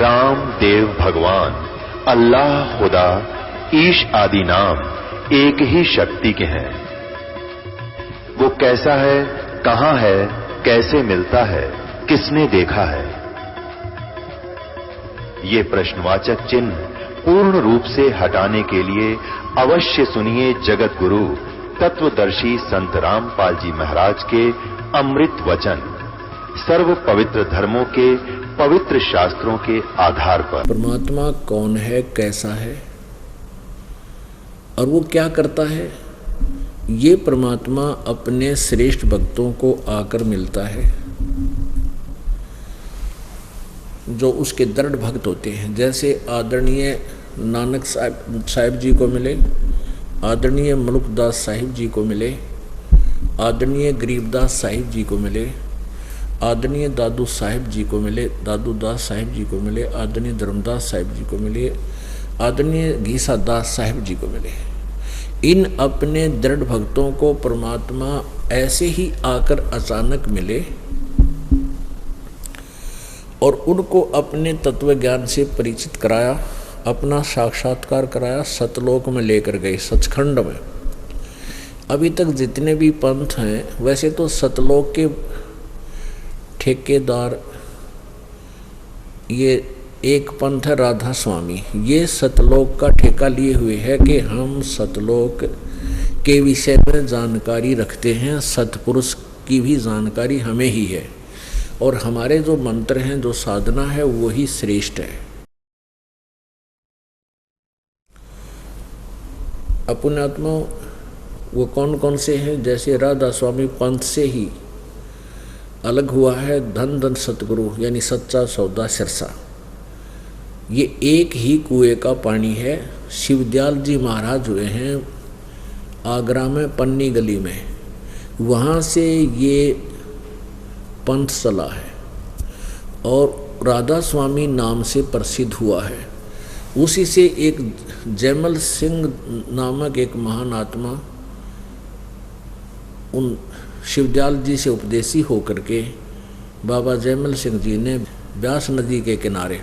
राम देव भगवान, अल्लाह खुदा, ईश आदि नाम एक ही शक्ति के हैं। वो कैसा है, कहां है, कैसे मिलता है, किसने देखा है? ये प्रश्नवाचक चिन्ह पूर्ण रूप से हटाने के लिए अवश्य सुनिए जगत गुरु तत्वदर्शी संत रामपाल जी महाराज के अमृत वचन, सर्व पवित्र धर्मों के पवित्र शास्त्रों के आधार पर। परमात्मा कौन है, कैसा है और वो क्या करता है, ये परमात्मा अपने श्रेष्ठ भक्तों को आकर मिलता है जो उसके दृढ़ भक्त होते हैं। जैसे आदरणीय नानक साहिब जी को मिले, आदरणीय मलुकदास साहिब जी को मिले, आदरणीय गरीबदास साहिब जी को मिले, आदरणीय दादू साहिब जी को मिले, दादू दास साहिब जी को मिले, आदरणीय धर्मदास साहिब जी को मिले, आदरणीय घीसा दास साहिब जी को मिले। इन अपने दृढ़ भक्तों को परमात्मा ऐसे ही आकर अचानक मिले और उनको अपने तत्व ज्ञान से परिचित कराया, अपना साक्षात्कार कराया, सतलोक में लेकर गए, सचखंड में। अभी तक जितने भी पंथ हैं, वैसे तो सतलोक के ठेकेदार ये एक पंथ है राधा स्वामी, ये सतलोक का ठेका लिए हुए है कि हम सतलोक के विषय में जानकारी रखते हैं, सतपुरुष की भी जानकारी हमें ही है और हमारे जो मंत्र हैं, जो साधना है, वही श्रेष्ठ है। अपुण्यात्मा वो कौन कौन से हैं? जैसे राधा स्वामी पंथ से ही अलग हुआ है धन धन सतगुरु यानी सच्चा सौदा सिरसा। ये एक ही कुएं का पानी है। शिवदयाल जी महाराज हुए हैं आगरा में पन्नी गली में, वहाँ से ये पंथ चला है और राधा स्वामी नाम से प्रसिद्ध हुआ है। उसी से एक जैमल सिंह नामक एक महान आत्मा उन शिवदयाल जी से उपदेशी होकर के बाबा जैमल सिंह जी ने ब्यास नदी के किनारे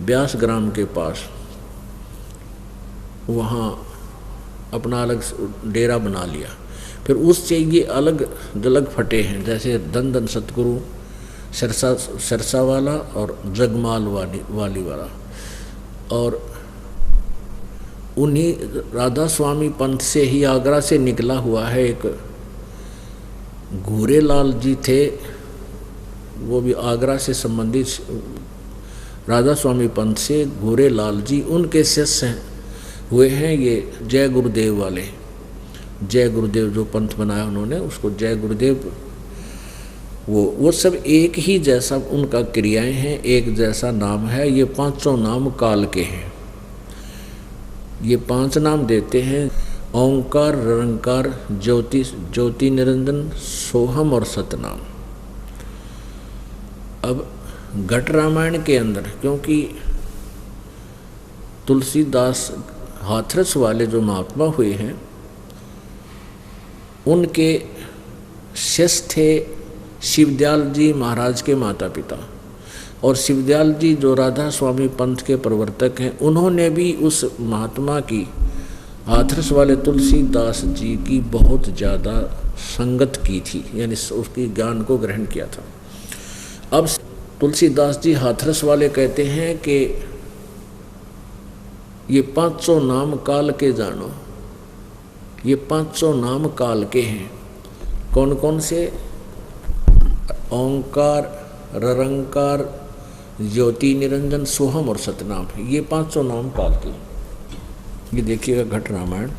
ब्यास ग्राम के पास वहाँ अपना अलग डेरा बना लिया। फिर उससे ये अलग दलग फटे हैं, जैसे धन धन सतगुरु सिरसा वाला और जगमाल वाली वाला। और उन्हीं राधा स्वामी पंथ से ही आगरा से निकला हुआ है एक घूरेलाल जी थे, वो भी आगरा से संबंधित राधा स्वामी पंथ से घूरेलाल जी, उनके शिष्य हुए हैं ये जय गुरुदेव वाले। जय गुरुदेव जो पंथ बनाया उन्होंने, उसको जय गुरुदेव, वो सब एक ही जैसा उनका क्रियाएं हैं, एक जैसा नाम है। ये पांचों नाम काल के हैं। ये पांच नाम देते हैं: ओंकार, निरंकार, ज्योति निरंजन, सोहम और सतनाम। अब घट रामायण के अंदर, क्योंकि तुलसीदास हाथरस वाले जो महात्मा हुए हैं, उनके शिष्य थे शिवदयाल जी महाराज के माता पिता। और शिवदयाल जी जो राधा स्वामी पंथ के प्रवर्तक हैं, उन्होंने भी उस महात्मा की, हाथरस वाले तुलसीदास जी की बहुत ज़्यादा संगत की थी, यानी उसकी ज्ञान को ग्रहण किया था। अब तुलसीदास जी हाथरस वाले कहते हैं कि ये 500 नाम काल के जानो। ये 500 नाम काल के हैं। कौन कौन से? ओंकार, निरंकार, ज्योति निरंजन, सोहम और सतनाम। ये 500 नाम काल के। ये देखिएगा घट रामायण,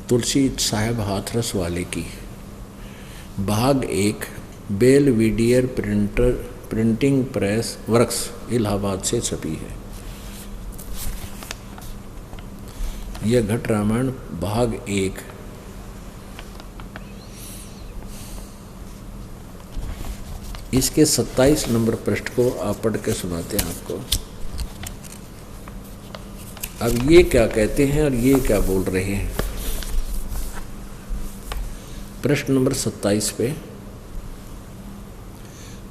तुलसी साहेब हाथरस वाले की, भाग 1, Belvedere printing press works, Allahabad से छपी है। यह घट रामायण भाग 1। इसके 27 नंबर पृष्ठ को आप पढ़ के सुनाते हैं आपको। अब ये क्या कहते हैं और ये क्या बोल रहे हैं। पृष्ठ नंबर 27 पे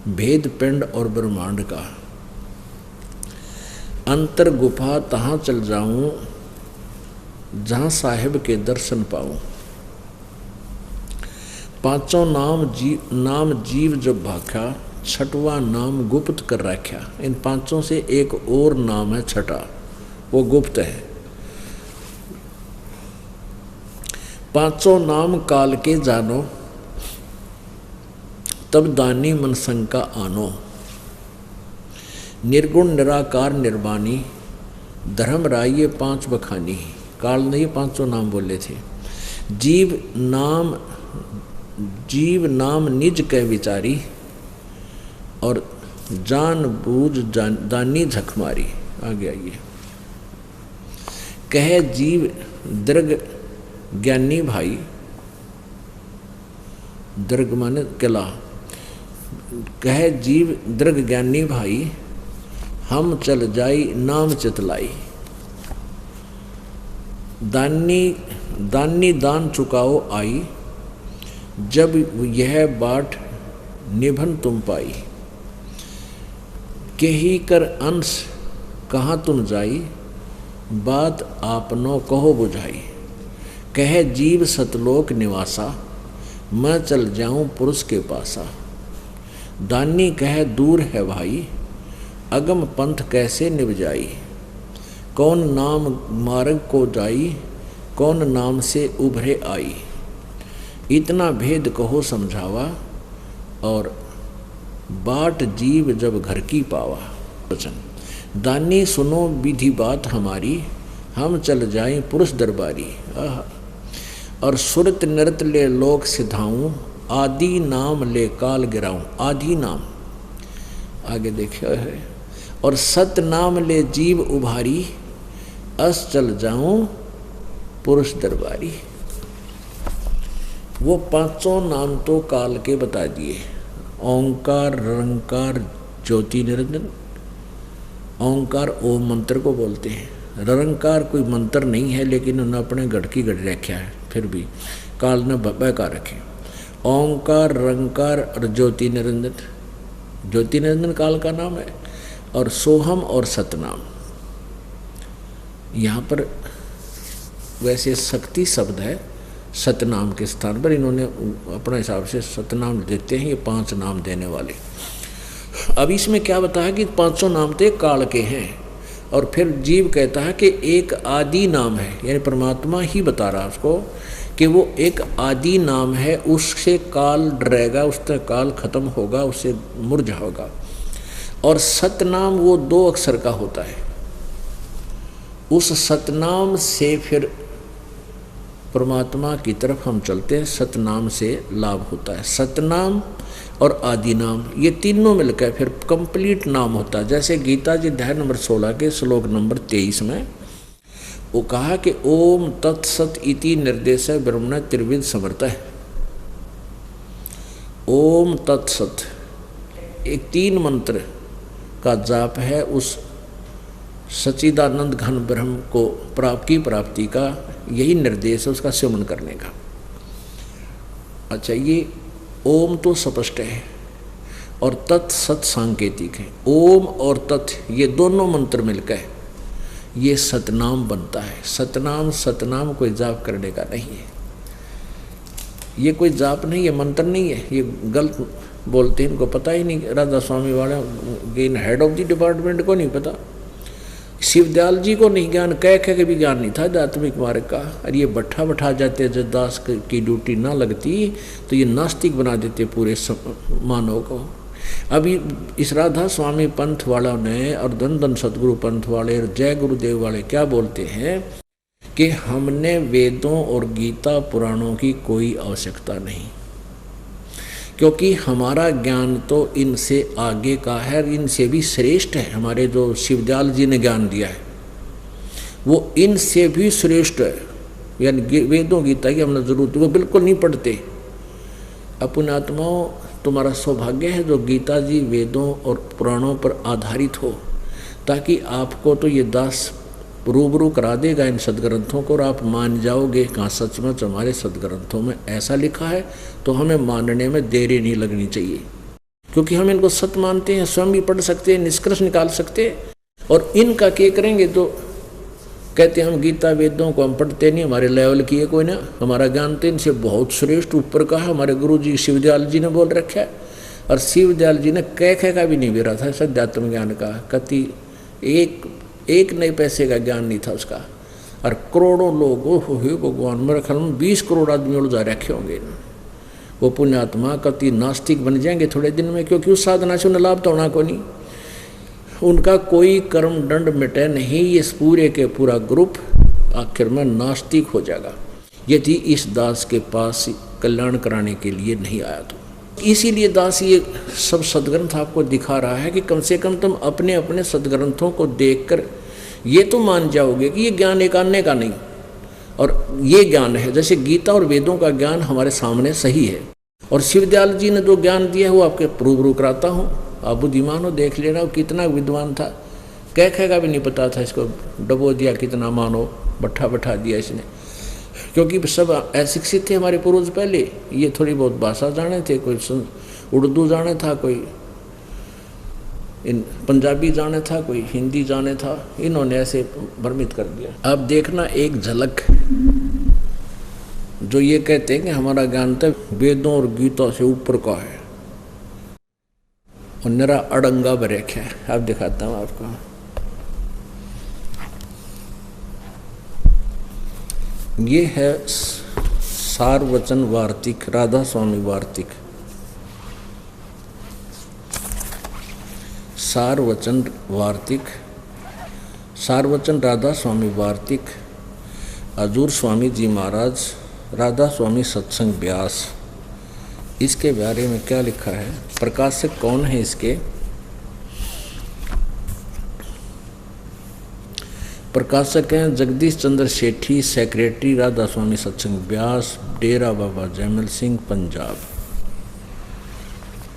भेद पिंड और ब्रह्मांड का। अंतर गुफा तहाँ चल जाऊं जहाँ साहिब के दर्शन पाऊं। पांचों नाम जीव जो भाख्या, छठवां नाम गुप्त कर रखा। इन पांचों से एक और नाम है छठा, वो गुप्त है। पांचों नाम काल के जानो, तब दानी मन शंका आनो। निर्गुण निराकार निर्वाणी, धर्म राय ये पांच बखानी। काल ने ये पांचों नाम बोले थे। जीव नाम निज कह विचारी, और जान बूझ दानी झक मारी। आगे आइए। कहे जीव दृग ज्ञानी भाई, दृग माने किला। कहे जीव दृग ज्ञानी भाई, हम चल जाई नाम चितलाई। दानी दान चुकाओ आई, जब यह बाट निभन तुम पाई। केही कर अंश कहाँ तुम जाई, बात आपनो कहो बुझाई। कहे जीव सतलोक निवासा, मैं चल जाऊं पुरुष के पासा। दानी कहे दूर है भाई, अगम पंथ कैसे निभ जाई। कौन नाम मार्ग को जाई, कौन नाम से उभरे आई। इतना भेद कहो समझावा, और बाट जीव जब घर की पावा। वचन दानी सुनो विधि बात हमारी, हम चल जाएं पुरुष दरबारी। और सुरत नृत ले लोक सिधाऊं, आदि नाम ले काल गिराऊं। आदि नाम आगे देखा है। और सत नाम ले जीव उभारी, अस चल जाऊं पुरुष दरबारी। वो पांचों नाम तो काल के बता दिए। ओंकार, रंकार, ज्योति निरंजन। ओंकार ओम मंत्र को बोलते हैं। रंकार कोई मंत्र नहीं है, लेकिन उन्होंने अपने गढ़ की गढ़ रखा है, फिर भी काल ने बहका रखे। ओंकार, रंकार और ज्योति निरंजन। ज्योति निरंजन काल का नाम है। और सोहम और सतनाम। यहाँ पर वैसे शक्ति शब्द है, सतनाम के स्थान पर इन्होंने अपने हिसाब से सतनाम देते हैं। ये पांच नाम देने वाले। अब इसमें क्या बताया कि पांचों नाम तो काल के हैं, और फिर जीव कहता है कि एक आदि नाम है, यानी परमात्मा ही बता रहा है उसको कि वो एक आदि नाम है, उससे काल डरेगा, उससे काल खत्म होगा, उससे मुरझा होगा। और सतनाम वो 2 अक्षर का होता है। उस सतनाम से फिर परमात्मा की तरफ हम चलते हैं। सतनाम से लाभ होता है। सतनाम और आदि नाम ये तीनों मिलकर फिर कंप्लीट नाम होता है। जैसे गीता जी अध्याय नंबर 16 के श्लोक नंबर 23 में वो कहा कि ओम तत्सत इति निर्देश ब्रह्मण त्रिविध समर्थ है। ओम तत्सत एक 3 मंत्र का जाप है उस सच्चिदानंद घन ब्रह्म को प्राप्ति का यही निर्देश है उसका सेवन करने का। अच्छा, ये ओम तो स्पष्ट है और तत् सत सांकेतिक है। ओम और तत् ये दोनों मंत्र मिलकर ये सतनाम बनता है। सतनाम कोई जाप करने का नहीं है। ये कोई जाप नहीं है, मंत्र नहीं है। ये गलत बोलते हैं, इनको पता ही नहीं। राधा स्वामी वाले हेड ऑफ द डिपार्टमेंट को नहीं पता, शिवदयाल जी को नहीं ज्ञान, कह के भी ज्ञान नहीं था आध्यात्मिक मार्ग का। और ये बैठा जाते जब दास की ड्यूटी ना लगती तो ये नास्तिक बना देते पूरे मानव को। अभी इस राधा स्वामी पंथ वालों ने और धन सतगुरु पंथ वाले और जय गुरुदेव वाले क्या बोलते हैं कि हमने वेदों और गीता पुराणों की कोई आवश्यकता नहीं, क्योंकि हमारा ज्ञान तो इनसे आगे का है, इनसे भी श्रेष्ठ है। हमारे जो शिवदयाल जी ने ज्ञान दिया है वो इनसे भी श्रेष्ठ है। यानी वेदों गीता की हमने जरूरत, वो बिल्कुल नहीं पढ़ते। अपने आत्माओं, तुम्हारा सौभाग्य है जो गीता जी वेदों और पुराणों पर आधारित हो, ताकि आपको तो ये दास रूबरू करा देगा इन सदग्रंथों को और आप मान जाओगे कहाँ सचमुच हमारे सदग्रंथों में ऐसा लिखा है, तो हमें मानने में देरी नहीं लगनी चाहिए। क्योंकि हम इनको सत्य मानते हैं, स्वयं भी पढ़ सकते हैं, निष्कर्ष निकाल सकते हैं। और इनका क्या करेंगे तो कहते हैं हम गीता वेदों को हम पढ़ते नहीं, हमारे लेवल की है कोई ना, हमारा ज्ञान तो इनसे बहुत श्रेष्ठ ऊपर का है। हमारे गुरु जी शिवदयाल जी ने बोल रखा है, और शिवदयाल जी ने कह का भी नहीं बेरा था सध्यात्म ज्ञान का, कति एक नए पैसे का ज्ञान नहीं था उसका। और करोड़ों लोग ओहो हे भगवान, मेरे ख्याल में 20 करोड़ आदमी उलझा रखे होंगे। वो पुण्यात्मा कति नास्तिक बन जाएंगे थोड़े दिन में, क्योंकि उस साधना से उन्हें लाभ तो होना को नहीं, उनका कोई कर्म दंड मिटे नहीं। ये पूरे के पूरा ग्रुप आखिर में नास्तिक हो जाएगा यदि इस दास के पास कल्याण कराने के लिए नहीं आया तो। इसीलिए दास ये सब सदग्रंथ आपको दिखा रहा है कि कम से कम तुम अपने अपने सदग्रंथों को देखकर ये तो मान जाओगे कि ये ज्ञान एक अन्य का नहीं, और ये ज्ञान है। जैसे गीता और वेदों का ज्ञान हमारे सामने सही है, और शिवदयाल जी ने जो ज्ञान दिया है वो आपके रूबरू कराता हूँ। आप बुद्धिमान हो, देख लेना वो कितना विद्वान था, कह का भी नहीं पता था, इसको डबो दिया, कितना मानो बैठा दिया इसने, क्योंकि सब अशिक्षित थे हमारे पूर्वज पहले। ये थोड़ी बहुत भाषा जाने थे, कोई उर्दू जाने था, कोई पंजाबी जाने था, कोई हिंदी जाने था, इन्होंने ऐसे भ्रमित कर दिया। अब देखना एक झलक, जो ये कहते हैं कि हमारा ज्ञान तो वेदों और गीता से ऊपर का है और निरा अड़ंगा बरेख है। अब दिखाता हूँ आपको, ये है सारवचन वार्तिक, राधा स्वामी वार्तिक, सारवचन वार्तिक, सारवचन राधा स्वामी वार्तिक, हजूर स्वामी जी महाराज, राधा स्वामी सत्संग व्यास। इसके बारे में क्या लिखा है, प्रकाशक कौन है इसके, प्रकाशक हैं जगदीश चंद्र सेठी, सेक्रेटरी राधा स्वामी सत्संग व्यास, डेरा बाबा जयमल सिंह, पंजाब।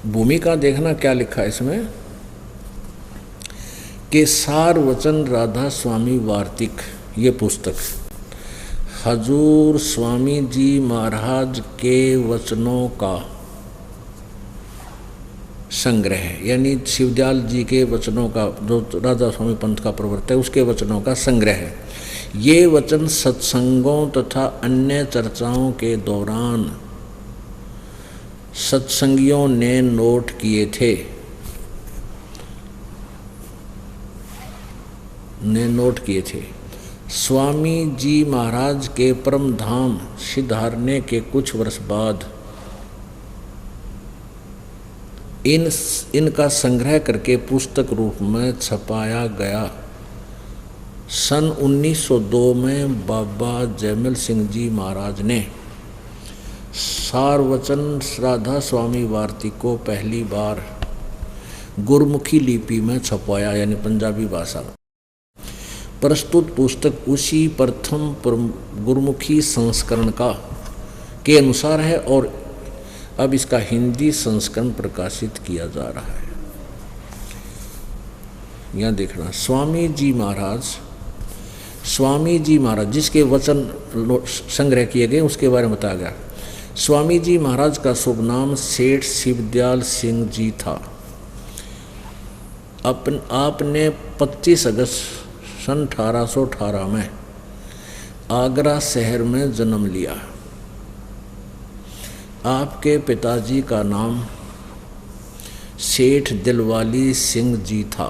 भूमिका देखना क्या लिखा है इसमें कि सारवचन राधा स्वामी वार्तिक, ये पुस्तक हजूर स्वामी जी महाराज के वचनों का संग्रह है, यानी शिवदयाल जी के वचनों का, जो राधा स्वामी पंथ का प्रवर्तक है उसके वचनों का संग्रह है। ये वचन सत्संगों तथा अन्य चर्चाओं के दौरान सत्संगियों ने नोट किए थे। स्वामी जी महाराज के परम धाम सिधारने के कुछ वर्ष बाद इनका संग्रह करके पुस्तक रूप में छपाया गया। सन 1902 में बाबा जयमल सिंह जी महाराज ने सारवचन राधा स्वामी वार्तिक को पहली बार गुरमुखी लिपि में छपाया, यानी पंजाबी भाषा में। प्रस्तुत पुस्तक उसी प्रथम गुरमुखी संस्करण के अनुसार है और अब इसका हिंदी संस्करण प्रकाशित किया जा रहा है। यहाँ देखना, स्वामी जी महाराज जिसके वचन संग्रह किए गए उसके बारे में बताया गया। स्वामी जी महाराज का शुभ नाम सेठ शिवदयाल सिंह जी था। आपने 25 अगस्त सन 1818 में आगरा शहर में जन्म लिया। आपके पिताजी का नाम सेठ दिलवाली सिंह जी था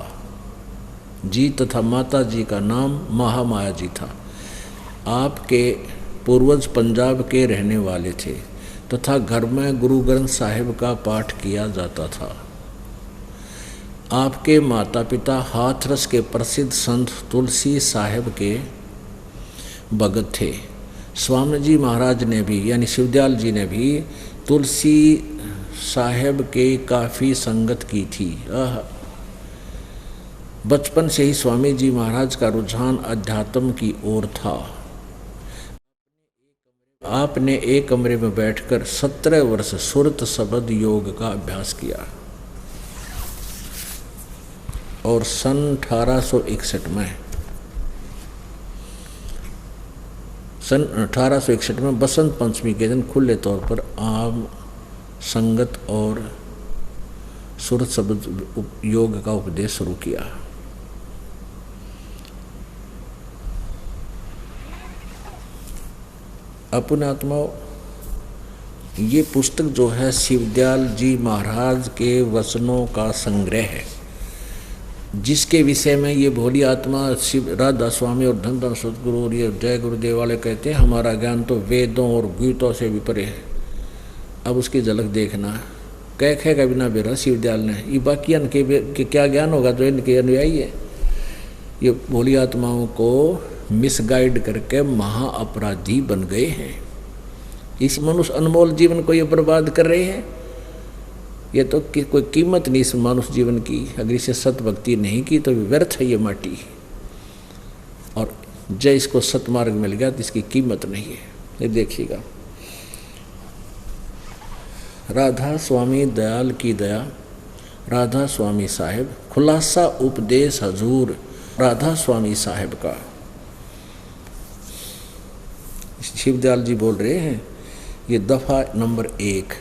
तथा माता जी का नाम महामाया जी था। आपके पूर्वज पंजाब के रहने वाले थे तथा घर में गुरु ग्रंथ साहिब का पाठ किया जाता था। आपके माता पिता हाथरस के प्रसिद्ध संत तुलसी साहिब के भगत थे। स्वामी जी महाराज ने भी, यानी शिवदयाल जी ने भी तुलसी साहिब के काफ़ी संगत की थी। बचपन से ही स्वामी जी महाराज का रुझान अध्यात्म की ओर था। आपने एक कमरे में बैठकर 17 वर्ष सुरत शब्द योग का अभ्यास किया और सन 1861 में बसंत पंचमी के दिन खुले तौर पर आम संगत और सूरत शब्द योग का उपदेश शुरू किया। अपने आत्माओं, ये पुस्तक जो है शिवदयाल जी महाराज के वचनों का संग्रह है, जिसके विषय में ये भोली आत्मा शिव राधा स्वामी और धन सतगुरु और ये जय गुरुदेव वाले कहते हैं हमारा ज्ञान तो वेदों और गीतों से भी परे है। अब उसकी झलक देखना, कह का बिना बेरा शिवदयाल ने, ये बाकी इनके क्या ज्ञान होगा जो इनके अनुयायी है। ये भोली आत्माओं को मिसगाइड करके महा अपराधी बन गए हैं। इस मनुष्य अनमोल जीवन को ये बर्बाद कर रहे हैं। ये तो कोई कीमत नहीं इस मनुष्य जीवन की, अगर इसे सत भक्ति नहीं की तो व्यर्थ है ये माटी। और जय इसको सतमार्ग मिल गया तो इसकी कीमत नहीं है। ये देखिएगा, राधा स्वामी दयाल की दया, राधा स्वामी साहेब, खुलासा उपदेश हजूर राधा स्वामी साहेब का। शिवदयाल जी बोल रहे हैं, ये दफा नंबर 1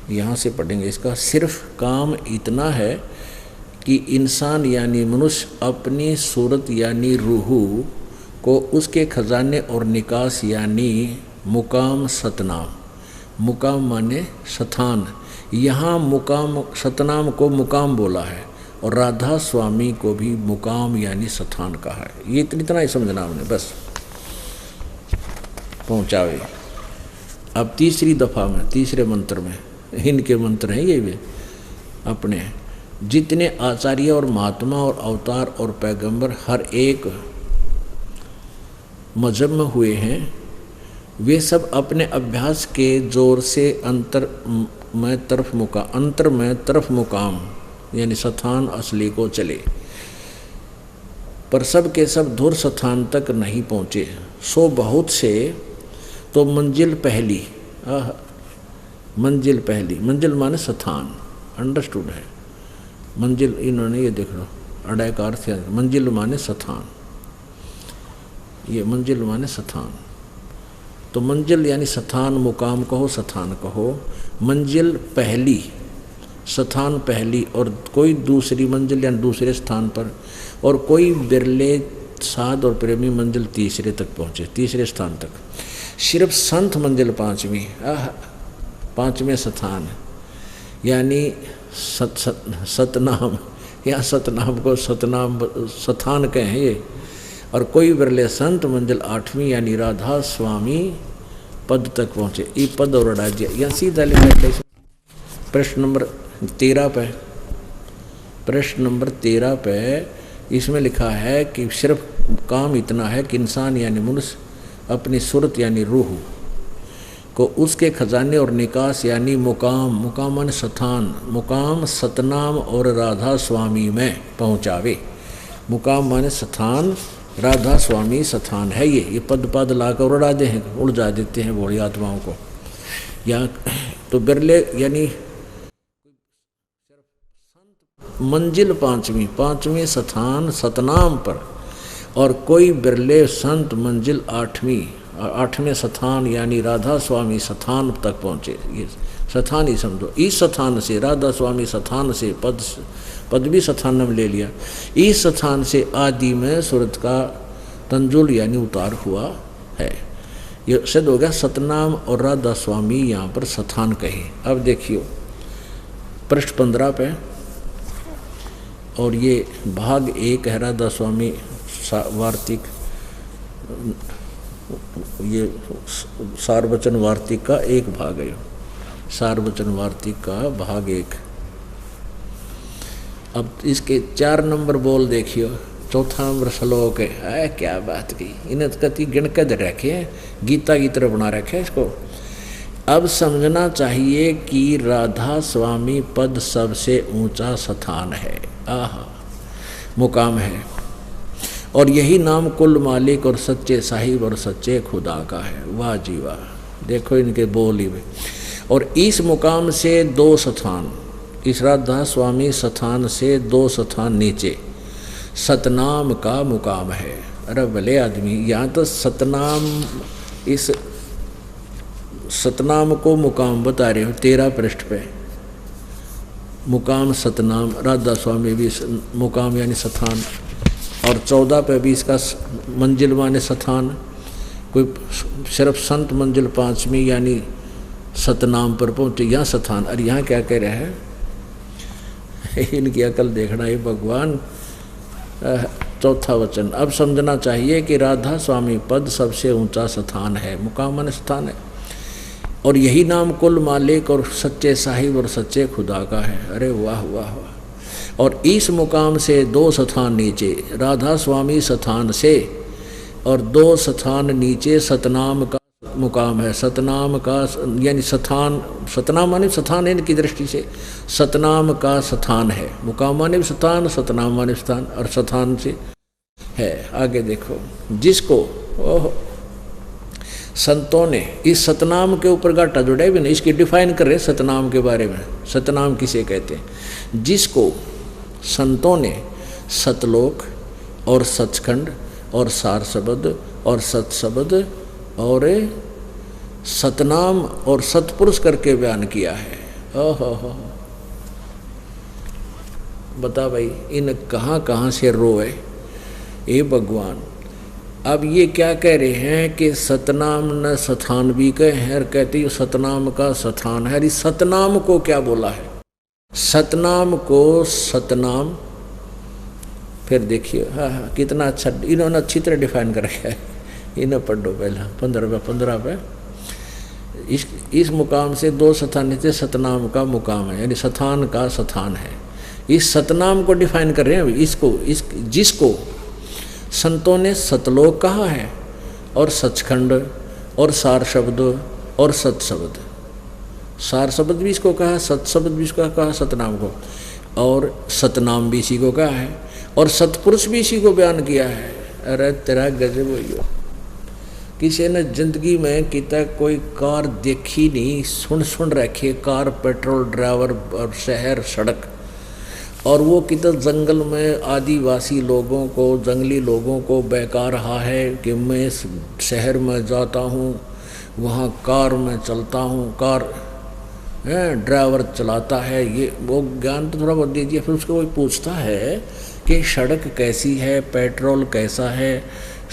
यहाँ से पढ़ेंगे। इसका सिर्फ काम इतना है कि इंसान यानी मनुष्य अपनी सूरत यानी रूह को उसके खजाने और निकास यानी मुकाम सतनाम, मुकाम माने स्थान, यहाँ मुकाम सतनाम को मुकाम बोला है और राधा स्वामी को भी मुकाम यानी स्थान कहा है। ये इतना ही समझना हमने, बस पहुँचावे। अब तीसरी दफा में, तीसरे मंत्र में, इनके मंत्र हैं ये भी अपने, जितने आचार्य और महात्मा और अवतार और पैगंबर हर एक मजहब में हुए हैं, वे सब अपने अभ्यास के जोर से अंतर में तरफ मुकाम यानी स्थान असली को चले, पर सब के सब धुर स्थान तक नहीं पहुँचे। सो बहुत से तो मंजिल पहली, मंजिल माने स्थान, अंडरस्टूड है। मंजिल इन्होंने ये देख लो अड़ाई का अर्थ है, मंजिल माने स्थान, ये मंजिल माने स्थान। तो मंजिल यानी स्थान, मुकाम कहो स्थान कहो, मंजिल पहली, स्थान पहली, और कोई दूसरी मंजिल या दूसरे स्थान पर, और कोई बिरले साध और प्रेमी मंजिल तीसरे तक पहुँचे, तीसरे स्थान तक। सिर्फ संत मंजिल 5वीं, 5वें स्थान यानी सतनाम, या सतनाम को सतनाम स्थान कहें ये, और कोई बिरले संत मंजिल 8वीं यानी राधा स्वामी पद तक पहुँचे। ये पद और राज्य या सीधा लिखा। प्रश्न नंबर 13 पे, प्रश्न नंबर 13 पे इसमें लिखा है कि सिर्फ काम इतना है कि इंसान यानी मनुष्य अपनी सूरत यानी रूह को उसके खजाने और निकास यानी मुकाम, मुकाम माने स्थान, मुकाम सतनाम और राधा स्वामी में पहुँचावे। मुकाम माने स्थान, राधा स्वामी स्थान है। ये पद लाकर उड़ा दे हैं, उड़ा देते हैं भोली आत्माओं को। या तो बिरले यानी मंजिल 5वीं स्थान सतनाम पर, और कोई बिरले संत मंजिल 8वें स्थान यानी राधा स्वामी स्थान तक पहुँचे। ये स्थान ही समझो, इस स्थान से राधा स्वामी स्थान से पद भी स्थान में ले लिया। इस स्थान से आदि में सूरत का तंजुल यानी उतार हुआ है। ये सिद्ध हो गया सतनाम और राधा स्वामी यहाँ पर स्थान कहे। अब देखियो पृष्ठ 15 पे, और ये भाग 1 है राधा स्वामी वार्तिक, ये सारवचन वार्तिक का एक भाग है, सारवचन वार्तिक का भाग 1। अब इसके 4 नंबर बोल देखियो, चौथा नंबर श्लोक है। क्या बात की, इन्हें कति गिणकद रखे, गीता की तरह बना रखे इसको। अब समझना चाहिए कि राधा स्वामी पद सबसे ऊंचा स्थान है, मुकाम है, और यही नाम कुल मालिक और सच्चे साहिब और सच्चे खुदा का है। वाह जी वाह, देखो इनके बोल ही। और इस मुकाम से 2 स्थान, इस राधा स्वामी स्थान से 2 स्थान नीचे सतनाम का मुकाम है। अरे भले आदमी, यहाँ तो सतनाम, इस सतनाम को मुकाम बता रहे हो 13 पृष्ठ पे। मुकाम सतनाम, राधा स्वामी भी मुकाम यानी स्थान, और 14 पे भी इसका मंजिल माने स्थान। कोई सिर्फ संत मंजिल 5वीं यानी सतनाम पर पहुँचे, यहाँ स्थान। और यहाँ क्या कह रहे हैं, इनकी अकल देखना है भगवान। चौथा वचन, अब समझना चाहिए कि राधा स्वामी पद सबसे ऊंचा स्थान है, मुकाम माने स्थान है, और यही नाम कुल मालिक और सच्चे साहिब और सच्चे खुदा का है। अरे वाह वाह वाह। और इस मुकाम से 2 स्थान नीचे राधा स्वामी स्थान से, और 2 स्थान नीचे सतनाम का मुकाम है। सतनाम का यानी स्थान, सतनाम माने स्थान है इनकी दृष्टि से, सतनाम का स्थान है। मुकाम माने स्थान, सतनाम माने स्थान, और स्थान से है। आगे देखो, जिसको संतों ने इस सतनाम के ऊपर गाटा जोड़ा भी नहीं, इसकी डिफाइन कर रहे सतनाम के बारे में। सतनाम किसे कहते हैं? जिसको संतों ने सतलोक और सचखंड और सार शब्द और सतशब्द और सतनाम और सतपुरुष करके बयान किया है। ओहो, बता भाई, इन कहाँ कहाँ से रोए ये भगवान। अब ये क्या कह रहे हैं कि सतनाम न स्थान भी कहे हैं, और कहते हैं सतनाम का स्थान है। इस सतनाम को क्या बोला है? सतनाम को सतनाम, फिर देखिए हाँ कितना अच्छा इन्होंने अच्छी तरह डिफाइन कर रखा है। इन्हें पढ़ो पहला 15 पे। इस मुकाम से 2 स्थान नीचे सतनाम का मुकाम है, यानी स्थान का स्थान है। इस सतनाम को डिफाइन कर रहे हैं इसको, जिसको संतों ने सतलोक कहा है, और सचखंड और सार शब्द और सत शब्द। सार शब्द भी इसको कहा, सत शब्द भी इसको कहा सतनाम को, और सतनाम भी इसी को कहा है, और सतपुरुष भी इसी को बयान किया है। अरे तेरा गजब हो। किसी ने जिंदगी में कितना कोई कार देखी नहीं, सुन रखी कार, पेट्रोल, ड्राइवर और शहर सड़क, और वो कितना जंगल में आदिवासी लोगों को, जंगली लोगों को बहका रहा है कि मैं शहर में जाता हूँ, वहाँ कार में चलता हूँ, कार ड्राइवर चलाता है। ये वो ज्ञान तो थोड़ा बहुत दीजिए। फिर उसको कोई पूछता है कि सड़क कैसी है, पेट्रोल कैसा है,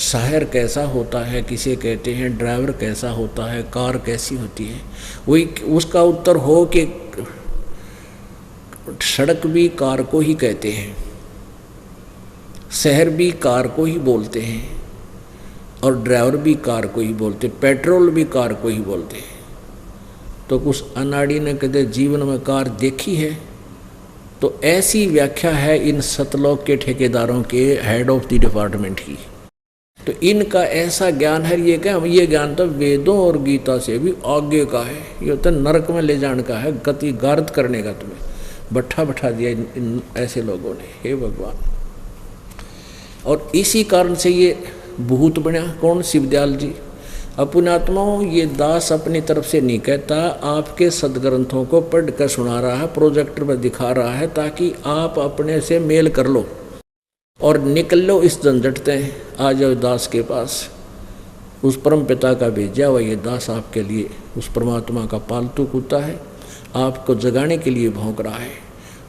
शहर कैसा होता है, किसे कहते हैं, ड्राइवर कैसा होता है, कार कैसी होती है। वही उसका उत्तर हो कि सड़क भी कार को ही कहते हैं, शहर भी कार को ही बोलते हैं, और ड्राइवर भी कार को ही बोलते, पेट्रोल भी कार को ही बोलते हैं। तो कुछ अनाड़ी ने कदे जीवन में कार देखी है? तो ऐसी व्याख्या है इन सतलोक के ठेकेदारों के हेड ऑफ द डिपार्टमेंट की। तो इनका ऐसा ज्ञान है, ये क्या, ये ज्ञान तो वेदों और गीता से भी आगे का है। ये तो नरक में ले जाने का है, गति गारद करने का। तुम्हें बैठा दिया इन ऐसे लोगों ने, हे भगवान। और इसी कारण से ये भूत बना। कौन? शिवदयाल जी। अपुण्यात्माओं, ये दास अपनी तरफ से नहीं कहता, आपके सदग्रंथों को पढ़ कर सुना रहा है, प्रोजेक्टर पर दिखा रहा है, ताकि आप अपने से मेल कर लो और निकल लो इस झंझट से। आ जाओ दास के पास। उस परम पिता का भेजा हुआ ये दास आपके लिए उस परमात्मा का पालतू कुत्ता है, आपको जगाने के लिए भौंक रहा है।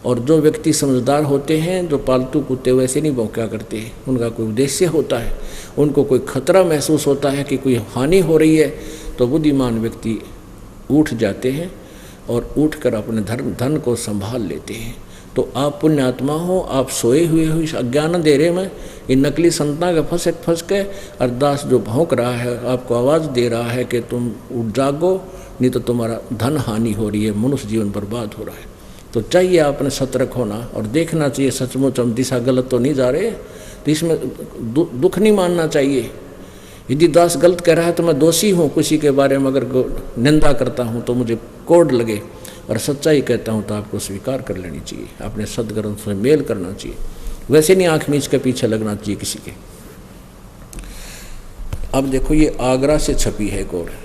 और जो व्यक्ति समझदार होते हैं, जो पालतू कुत्ते वैसे नहीं भौंका करते हैं, उनका कोई उद्देश्य होता है, उनको कोई खतरा महसूस होता है कि कोई हानि हो रही है, तो बुद्धिमान व्यक्ति उठ जाते हैं और उठकर अपने धन को संभाल लेते हैं। तो आप पुण्यात्मा हो, आप सोए हुए हो इस अज्ञान अंधेरे में, इन नकली संतना के फंस के अरदास जो भौंक रहा है, आपको आवाज़ दे रहा है कि तुम उठ जागो, नहीं तो तुम्हारा धन हानि हो रही है, मनुष्य जीवन बर्बाद हो रहा है। तो चाहिए आपने सतर्क होना और देखना चाहिए सचमुच हम दिशा गलत तो नहीं जा रहे। तो इसमें दुख नहीं मानना चाहिए। यदि दास गलत कह रहा है तो मैं दोषी हूँ, किसी के बारे में अगर निंदा करता हूँ तो मुझे कोड लगे, और सच्चाई कहता हूँ तो आपको स्वीकार कर लेनी चाहिए, अपने सदग्रंथ से मेल करना चाहिए। वैसे नहीं आँख मीच के पीछे लगना चाहिए किसी के। अब देखो ये आगरा से छपी है एक और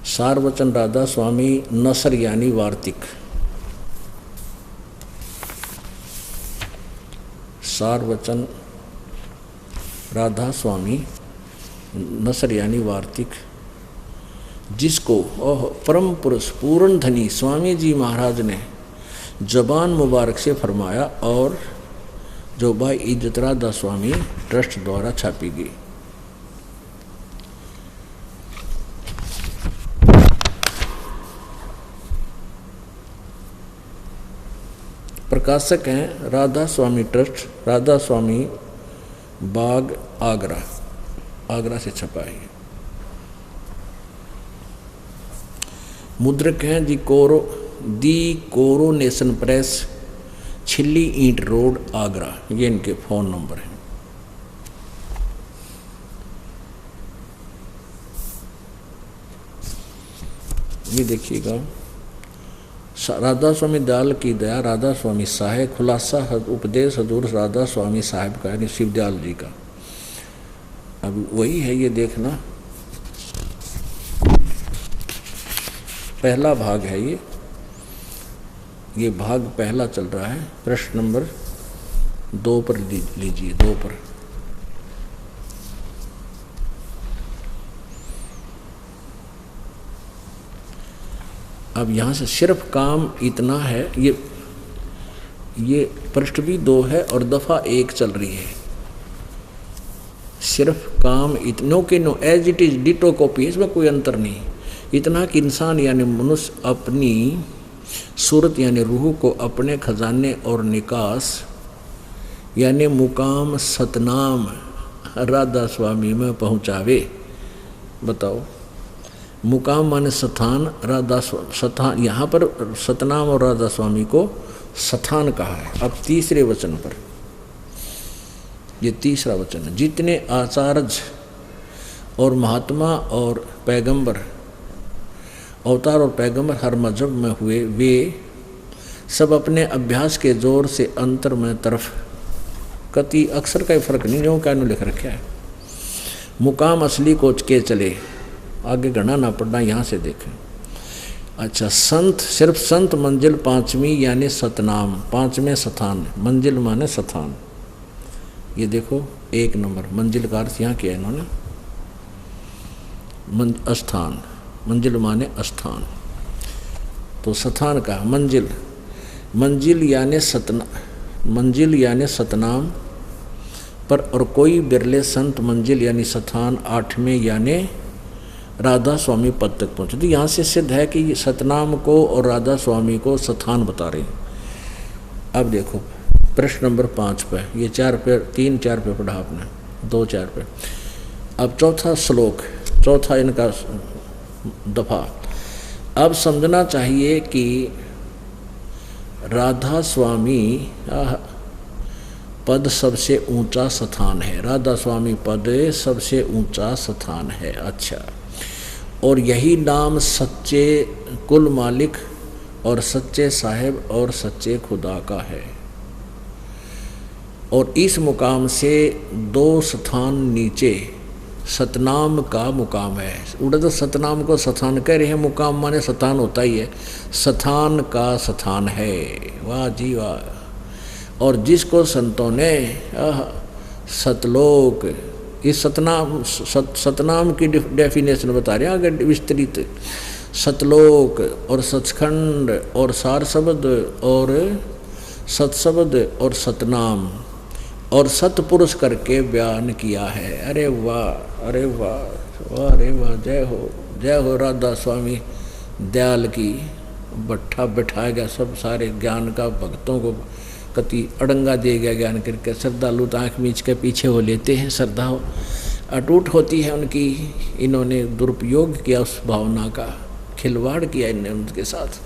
सारवचन राधा स्वामी नसर यानी वार्तिक। सारवचन राधा स्वामी नसर यानी वार्तिक जिसको परम पुरुष पूर्ण धनी स्वामी जी महाराज ने जबान मुबारक से फरमाया और जो भाई इज्जत राधा स्वामी ट्रस्ट द्वारा छापी गई। प्रकाशक हैं राधा स्वामी ट्रस्ट, राधा स्वामी बाग, आगरा, आगरा से छपा है। मुद्रक हैं दी कोरोनेशन प्रेस, छिल्ली ईंट रोड, आगरा। ये इनके फ़ोन नंबर हैं। ये देखिएगा, राधा स्वामी दयाल की दया, राधा स्वामी साहेब, खुलासा उपदेश हजूर राधा स्वामी साहेब का, यानी शिवदयाल जी का। अब वही है, ये देखना पहला भाग है। ये भाग पहला चल रहा है। प्रश्न नंबर 2 पर लीजिए, 2 पर। अब यहाँ से सिर्फ काम इतना है। ये पृष्ठ भी 2 है और दफा 1 चल रही है। सिर्फ काम इतनों के no as it is ditto copy, इसमें कोई अंतर नहीं। इतना कि इंसान यानी मनुष्य अपनी सूरत यानी रूह को अपने खजाने और निकास यानी मुकाम सतनाम राधा स्वामी में पहुँचावे। बताओ, मुकाम माने स्थान, राधा स्थान, यहाँ पर सतनाम और राधा स्वामी को स्थान कहा है। अब तीसरे वचन पर, ये तीसरा वचन है। जितने आचार्य और महात्मा और पैगंबर, अवतार और पैगंबर हर मजहब में हुए, वे सब अपने अभ्यास के जोर से अंतर में तरफ कति अक्सर का फर्क नहीं, जो क्या लिख रखा है। मुकाम असली को के चले, आगे गणना ना पड़ना, यहाँ से देखें। अच्छा, संत, सिर्फ संत मंजिल 5वीं यानी सतनाम, 5वें स्थान, मंजिल माने स्थान। ये देखो 1 नंबर मंजिल का अर्थ यहाँ किया इन्होंने, स्थान, मंजिल माने स्थान। तो स्थान का मंजिल, मंजिल यानी सतनाम पर, और कोई बिरले संत मंजिल यानी स्थान 8वें यानी राधा स्वामी पद तक पहुँचे। तो यहाँ से सिद्ध है कि सतनाम को और राधा स्वामी को स्थान बता रहे हैं। अब देखो प्रश्न नंबर 5 पे, ये 4 पे, 3-4 पे पढ़ा आपने, 2-4 पे। अब चौथा श्लोक, चौथा इनका दफा। अब समझना चाहिए कि राधा स्वामी पद सबसे ऊंचा स्थान है। राधा स्वामी पद सबसे ऊंचा स्थान है। अच्छा, और यही नाम सच्चे कुल मालिक और सच्चे साहिब और सच्चे खुदा का है। और इस मुकाम से 2 स्थान नीचे सतनाम का मुकाम है। उड़ा तो सतनाम को स्थान कह रहे हैं, मुकाम माने स्थान होता ही है, स्थान का स्थान है। वाह जी वाह। और जिसको संतों ने सतलोक, इस सतनाम की डेफिनेशन बता रहे हैं आगे विस्तृत, सतलोक और सचखंड और सार शब्द और सतशब्द और सतनाम और सतपुरुष करके बयान किया है। अरे वाह, अरे वाह, वाह अरे वाह, जय हो राधा स्वामी दयाल की। भट्ठा बैठाएगा सब सारे ज्ञान का, भक्तों को कति अड़ंगा दे गया ज्ञान करके। श्रद्धालु तो आँख मींच के पीछे हो लेते हैं, श्रद्धा अटूट होती है उनकी। इन्होंने दुरुपयोग किया उस भावना का, खिलवाड़ किया इन्होंने उनके साथ।